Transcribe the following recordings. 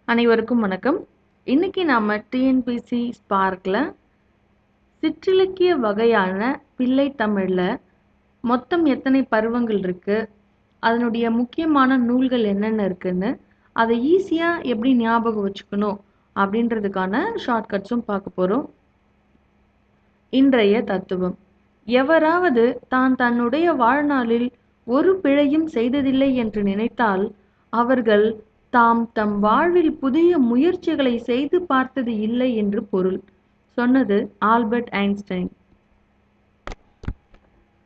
அனைவருக்கும் வணக்கம். இன்னைக்கு நாம டிஎன்பிசி ஸ்பார்க்ல சிற்றிலக்கிய வகையான பிள்ளை தமிழ்ல மொத்தம் எத்தனை பருவங்கள் இருக்கு, அதனுடைய முக்கியமான நூல்கள் என்னென்ன இருக்குன்னு, அதை ஈஸியா எப்படி ஞாபகம் வச்சுக்கணும் அப்படின்றதுக்கான ஷார்ட்கட்ஸும் பார்க்க போறோம். இன்றைய தத்துவம்: எவராவது தான் தன்னுடைய வாழ்நாளில் ஒரு பிழையும் செய்ததில்லை என்று நினைத்தால் அவர்கள் தாம் தம் வாழ்வில் புதிய முயற்சிகளை செய்து பார்த்தது இல்லை என்று பொருள். சொன்னது ஆல்பர்ட் ஐன்ஸ்டைன்.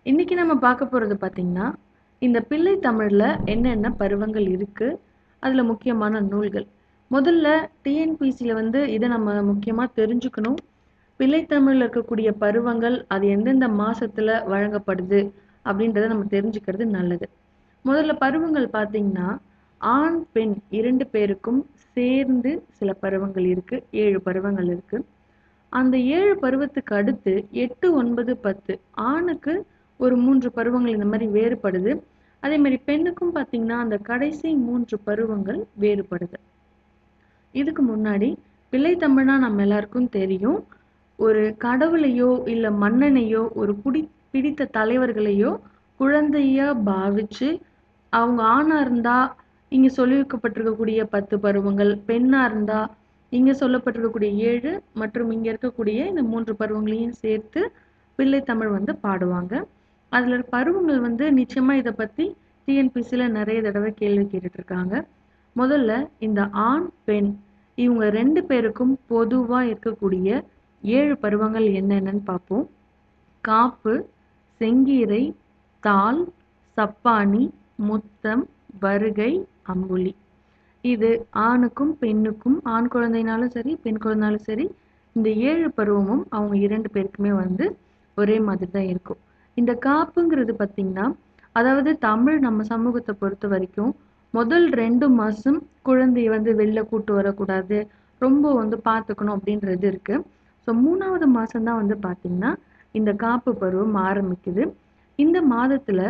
இன்னைக்கு நம்ம பார்க்க போறது பார்த்தீங்கன்னா, இந்த பிள்ளை தமிழ்ல என்னென்ன பருவங்கள் இருக்கு, அதுல முக்கியமான நூல்கள். முதல்ல டிஎன்பிசியில் இதை நம்ம முக்கியமா தெரிஞ்சுக்கணும். பிள்ளைத்தமிழ்ல இருக்கக்கூடிய பருவங்கள் அது எந்தெந்த மாசத்துல வழங்கப்படுது அப்படின்றத நம்ம தெரிஞ்சுக்கிறது நல்லது. முதல்ல பருவங்கள் பார்த்தீங்கன்னா, ஆண் பெண் 2 பேருக்கும் சேர்ந்து சில பருவங்கள் இருக்கு. 7 பருவங்கள் இருக்கு. அந்த 7 பருவத்துக்கு அடுத்து 8, 9, 10 ஆணுக்கு ஒரு 3 பருவங்கள் இந்த மாதிரி வேறுபடுது. அதே மாதிரி பெண்ணுக்கும் பார்த்தீங்கன்னா அந்த கடைசி 3 பருவங்கள் வேறுபடுது. இதுக்கு முன்னாடி பிள்ளை தமிழ்னா நம்ம எல்லாருக்கும் தெரியும். ஒரு கடவுளையோ இல்ல மன்னனையோ ஒரு பிடித்த தலைவர்களையோ குழந்தையா பாவிச்சு, அவங்க ஆணா இருந்தா இங்க சொல்லியிருக்கப்பட்டிருக்கக்கூடிய 10 பருவங்கள், பெண்ணா இருந்தா இங்க சொல்லப்பட்டிருக்கக்கூடிய 7 மற்றும் இங்க இருக்கக்கூடிய இந்த 3 பருவங்களையும் சேர்த்து பிள்ளை தமிழ் பாடுவாங்க. அதுல பருவங்கள் நிச்சயமா இதை பத்தி டிஎன்பிசில நிறைய தடவை கேள்வி கேட்டுட்டு இருக்காங்க. முதல்ல இந்த ஆண் பெண் இவங்க 2 பேருக்கும் பொதுவா இருக்கக்கூடிய 7 பருவங்கள் என்னென்னு பார்ப்போம். காப்பு, செங்கீரை, தாள், சப்பாணி, முத்தம், வருகை, அம்புலி. இது ஆணுக்கும் பெண்ணுக்கும், ஆண் குழந்தைனாலும் சரி பெண் குழந்தைனாலும் சரி, இந்த 7 பருவமும் அவங்க 2 பேருக்குமே ஒரே மாதிரி தான் இருக்கும். இந்த காப்புங்கிறது பார்த்தீங்கன்னா, அதாவது தமிழ் நம்ம சமூகத்தை பொறுத்த வரைக்கும் முதல் 2 மாசம் குழந்தைய வெளில கூட்டு வரக்கூடாது, ரொம்ப பார்த்துக்கணும் அப்படின்றது இருக்கு. ஸோ 3வது மாசம் தான் பார்த்தீங்கன்னா இந்த காப்பு பருவம் ஆரம்பிக்குது. இந்த மாதத்துல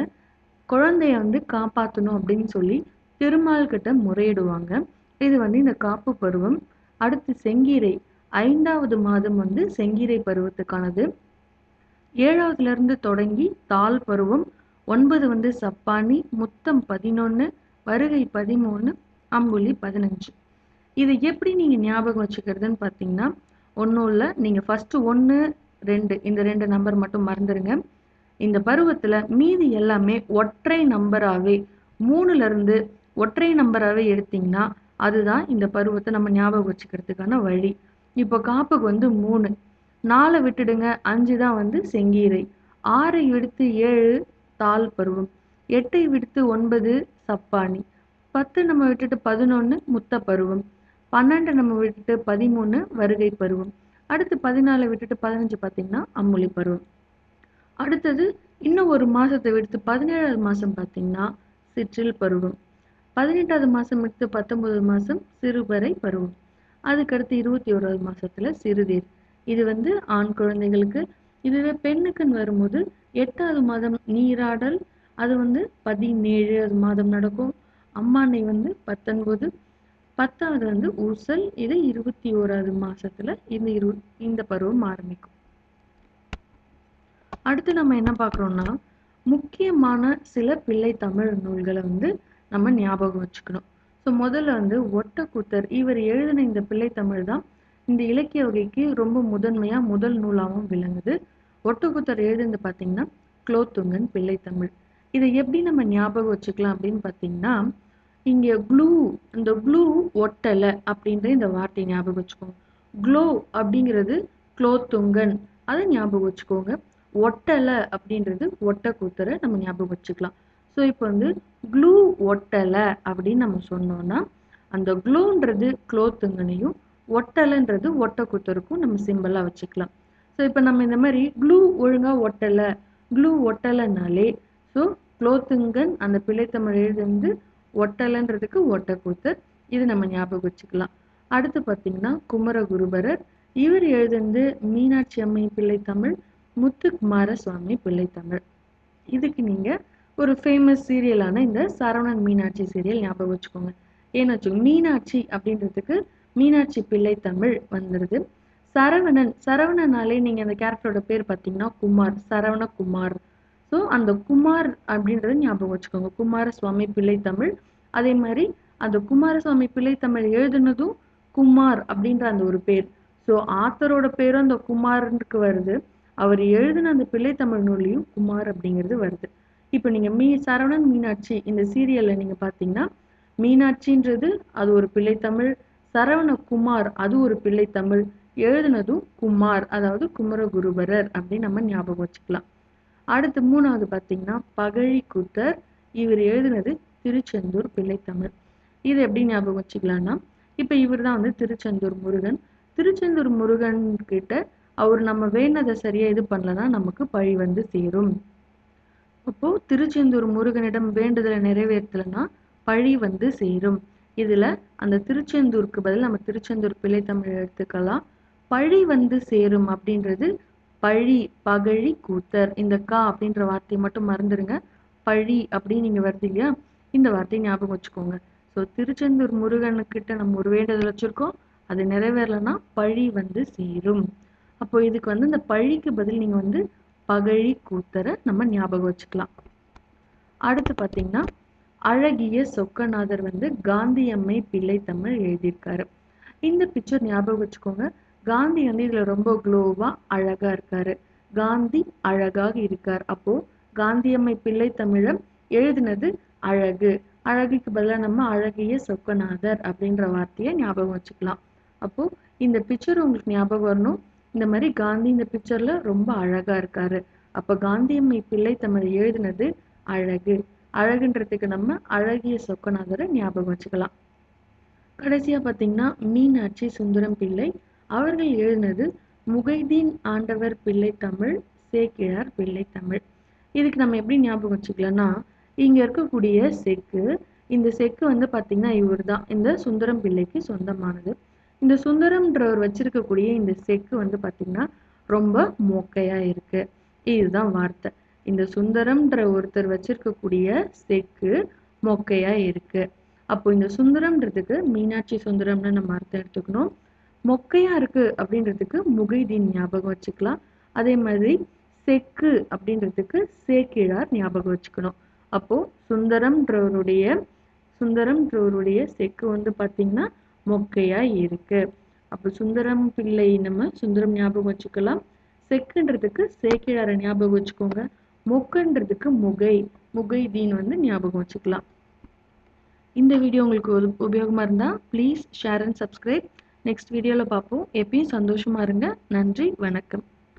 குழந்தைய காப்பாற்றணும் அப்படின்னு சொல்லி திருமால் கிட்ட முறையிடுவாங்க. இது இந்த காப்பு பருவம். அடுத்து செங்கீரை, 5வது மாதம் செங்கீரை பருவத்துக்கானது. 7வதுல இருந்து தொடங்கி தாள் பருவம், 9 சப்பானி, முத்தம் 11, வருகை 13, அம்புலி 15. இது எப்படி நீங்க ஞாபகம் வச்சுக்கிறதுன்னு பார்த்தீங்கன்னா, ஒன்றும் இல்லை, நீங்க ஃபர்ஸ்ட் 1, 2 இந்த 2 நம்பர் மட்டும் மறந்துடுங்க. இந்த பருவத்துல மீதி எல்லாமே ஒற்றை நம்பராகவே 3ல இருந்து ஒற்றை நம்பராகவே எடுத்தீங்கன்னா அதுதான் இந்த பருவத்தை நம்ம ஞாபகம் வச்சுக்கிறதுக்கான வழி. இப்போ காப்புக்கு 3, 4 விட்டுடுங்க, 5 தான் செங்கீரை, 6 விடுத்து 7 தாள் பருவம், 8 விடுத்து 9 சப்பானி, 10 நம்ம விட்டுட்டு 11 முத்த பருவம், 12 நம்ம விட்டுட்டு 13 வருகை பருவம், அடுத்து 14 விட்டுட்டு 15 பார்த்தீங்கன்னா அம்புலி பருவம். அடுத்தது இன்னும் ஒரு மாசத்தை விடுத்து 17வது மாசம் பார்த்தீங்கன்னா சிற்றில் பருவம், 18வது மாசம் விடுத்து 19வது மாசம் சிறுபறை பருவம், அதுக்கடுத்து 21வது மாசத்துல சிறுதேர். இது ஆண் குழந்தைகளுக்கு. இதுவே பெண்ணுக்குன்னு வரும்போது 8வது மாதம் நீராடல், அது 17வது மாதம் நடக்கும். அம்மானை 19, 10வது ஊசல், இது 21வது மாசத்துல இந்த பருவம் ஆரம்பிக்கும். அடுத்து நம்ம என்ன பார்க்குறோம்னா, முக்கியமான சில பிள்ளை தமிழ் நூல்களை நம்ம ஞாபகம் வச்சுக்கணும். ஸோ முதல்ல ஒட்டக்கூத்தர், இவர் எழுதின இந்த பிள்ளை தமிழ் தான் இந்த இலக்கிய வகைக்கு ரொம்ப முதன்மையா முதல் நூலாகவும் விளங்குது. ஒட்டக்கூத்தர் எழுதுனது பார்த்தீங்கன்னா குலோத்துங்கன் பிள்ளை தமிழ். இதை எப்படி நம்ம ஞாபகம் வச்சுக்கலாம் அப்படின்னு பார்த்தீங்கன்னா, இங்க க்ளூ, இந்த க்ளூ ஒட்டலை அப்படின்ற இந்த வார்த்தையை ஞாபகம் வச்சுக்கோங்க. க்ளோ அப்படிங்கிறது குலோத்துங்கன், அதை ஞாபகம் வச்சுக்கோங்க. ஒட்டலை அப்படின்றது ஒட்டக்கூத்தரை நம்ம ஞாபகம் வச்சுக்கலாம். ஸோ இப்போ க்ளூ ஒட்டலை அப்படின்னு நம்ம சொன்னோம்னா அந்த க்ளூன்றது குலோத்துங்கனையும் ஒட்டலைன்றது ஒட்டக்கூத்தருக்கும் நம்ம சிம்பிளாக வச்சுக்கலாம். ஸோ இப்போ நம்ம இந்த மாதிரி க்ளூ ஒழுங்காக ஒட்டலை, க்ளூ ஒட்டலைனாலே ஸோ குலோத்துங்கன் அந்த பிள்ளைத்தமிழ் எழுது ஒட்டலைன்றதுக்கு ஒட்டக்கூத்தர், இது நம்ம ஞாபகம் வச்சுக்கலாம். அடுத்து பார்த்தீங்கன்னா குமரகுருபரர், இவர் எழுதுந்து மீனாட்சி அம்மை பிள்ளைத்தமிழ், முத்துக்குமார சுவாமி பிள்ளைத்தமிழ். இதுக்கு நீங்க ஒரு ஃபேமஸ் சீரியலான இந்த சரவணன் மீனாட்சி சீரியல் ஞாபகம் வச்சுக்கோங்க. ஏன்னு வச்சுக்கோங்க. மீனாட்சி அப்படின்றதுக்கு மீனாட்சி பிள்ளை தமிழ் வந்துருது. சரவணன், சரவணனாலே நீங்க அந்த கேரக்டரோட பேர் பார்த்தீங்கன்னா குமார், சரவணகுமார். ஸோ அந்த குமார் அப்படின்றத ஞாபகம் வச்சுக்கோங்க. குமாரசுவாமி பிள்ளை தமிழ். அதே மாதிரி அந்த குமாரசுவாமி பிள்ளை தமிழ் எழுதுனதும் குமார் அப்படின்ற அந்த ஒரு பேர். ஸோ ஆத்தரோட பேரும் அந்த குமாருக்கு வருது. அவர் எழுதின அந்த பிள்ளை தமிழ் நூல்லையும் குமார் அப்படிங்கிறது வருது. இப்போ நீங்க சரவணன் மீனாட்சி இந்த சீரியல்ல நீங்க பார்த்தீங்கன்னா மீனாட்சின்றது அது ஒரு பிள்ளை தமிழ், சரவணகுமார் அது ஒரு பிள்ளை தமிழ், எழுதுனதும் குமார் அதாவது குமரகுருபரர் அப்படின்னு நம்ம ஞாபகம் வச்சுக்கலாம். அடுத்து 3வது பார்த்தீங்கன்னா பகழி கூத்தர். இவர் எழுதுனது திருச்செந்தூர் பிள்ளை தமிழ். இது எப்படி ஞாபகம் வச்சுக்கலாம்னா, இப்போ இவர் தான் வந்து திருச்செந்தூர் முருகன். திருச்செந்தூர் முருகன் கிட்ட அவர் நம்ம வேண்டதை சரியா இது பண்ணலன்னா நமக்கு பழி வந்து சேரும். அப்போ திருச்செந்தூர் முருகனிடம் வேண்டுதலை நிறைவேற்றலைன்னா பழி வந்து சேரும். இதுல அந்த திருச்செந்தூருக்கு பதில் நம்ம திருச்செந்தூர் பிள்ளை தமிழ் எடுத்துக்கலாம். பழி வந்து சேரும் அப்படின்றது பழி, பகழி கூத்தர். இந்த கா அப்படின்ற வார்த்தையை மட்டும் மறந்துடுங்க. பழி அப்படின்னு நீங்க வருது இல்லையா, இந்த வார்த்தையை ஞாபகம் வச்சுக்கோங்க. ஸோ திருச்செந்தூர் முருகனுக்கிட்ட நம்ம ஒரு வேண்டுதல் வச்சிருக்கோம், அது நிறைவேறலைன்னா பழி வந்து சேரும். அப்போ இதுக்கு வந்து இந்த பழிக்கு பதில் நீங்க வந்து பகழி கூத்தரை நம்ம ஞாபகம் வச்சுக்கலாம். அடுத்து பார்த்தீங்கன்னா அழகிய சொக்கநாதர் வந்து காந்தி அம்மை பிள்ளை தமிழ் எழுதியிருக்காரு. இந்த பிக்சர் ஞாபகம் வச்சுக்கோங்க. காந்தி வந்து இதுல ரொம்ப க்ளோவா அழகா இருக்காரு. காந்தி அழகாக இருக்கார். அப்போ காந்தியம்மை பிள்ளை தமிழம் எழுதினது அழகு. அழகுக்கு பதிலாக நம்ம அழகிய சொக்கநாதர் அப்படின்ற வார்த்தையை ஞாபகம் வச்சுக்கலாம். அப்போ இந்த பிக்சர் உங்களுக்கு ஞாபகம் வரணும். இந்த மாதிரி காந்தி இந்த பிக்சர்ல ரொம்ப அழகா இருக்காரு. அப்ப காந்தியம்மை பிள்ளை தமிழ் எழுதினது அழகு. அழகுன்றதுக்கு நம்ம அழகிய சொக்கநாதரை ஞாபகம் வச்சுக்கலாம். கடைசியா பார்த்தீங்கன்னா மீனாட்சி சுந்தரம் பிள்ளை. அவர்கள் எழுதினது முகைதீன் ஆண்டவர் பிள்ளை தமிழ், சேக்கிழார் பிள்ளை தமிழ். இதுக்கு நம்ம எப்படி ஞாபகம் வச்சுக்கலாம்னா, இங்க இருக்கக்கூடிய செக்கு, இந்த செக்கு வந்து பார்த்தீங்கன்னா இவர் தான் இந்த சுந்தரம் பிள்ளைக்கு சொந்தமானது. இந்த சுந்தரம்ன்றவர் வச்சிருக்கக்கூடிய இந்த செக்கு வந்து பார்த்தீங்கன்னா ரொம்ப மொக்கையா இருக்கு. இதுதான் வார்த்தை. இந்த சுந்தரம்ன்ற ஒருத்தர் வச்சிருக்கக்கூடிய செக்கு மொக்கையா இருக்கு. அப்போ இந்த சுந்தரம்ன்றதுக்கு மீனாட்சி சுந்தரம்னு நம்ம அர்த்தம் எடுத்துக்கணும். மொக்கையா இருக்கு அப்படின்றதுக்கு முகைதீன் ஞாபகம் வச்சுக்கலாம். அதே மாதிரி செக்கு அப்படின்றதுக்கு சேக்கிழார் ஞாபகம் வச்சுக்கணும். அப்போ சுந்தரம்ன்றவருடைய சுந்தரம்ன்றவருடைய செக்கு வந்து பார்த்தீங்கன்னா மொக்கையா இருக்கு. அப்போ சுந்தரம் பிள்ளை நம்ம சுந்தரம் ஞாபகம் வச்சுக்கலாம். செக்குன்றதுக்கு சேக்கிழாரை ஞாபகம் வச்சுக்கோங்க. மொக்குன்றதுக்கு முகைதீன் வந்து ஞாபகம் வச்சுக்கலாம். இந்த வீடியோ உங்களுக்கு உபயோகமாக இருந்தால் please share and subscribe. Next வீடியோவில் பார்ப்போம். எப்பயும் சந்தோஷமாக இருங்க. நன்றி, வணக்கம்.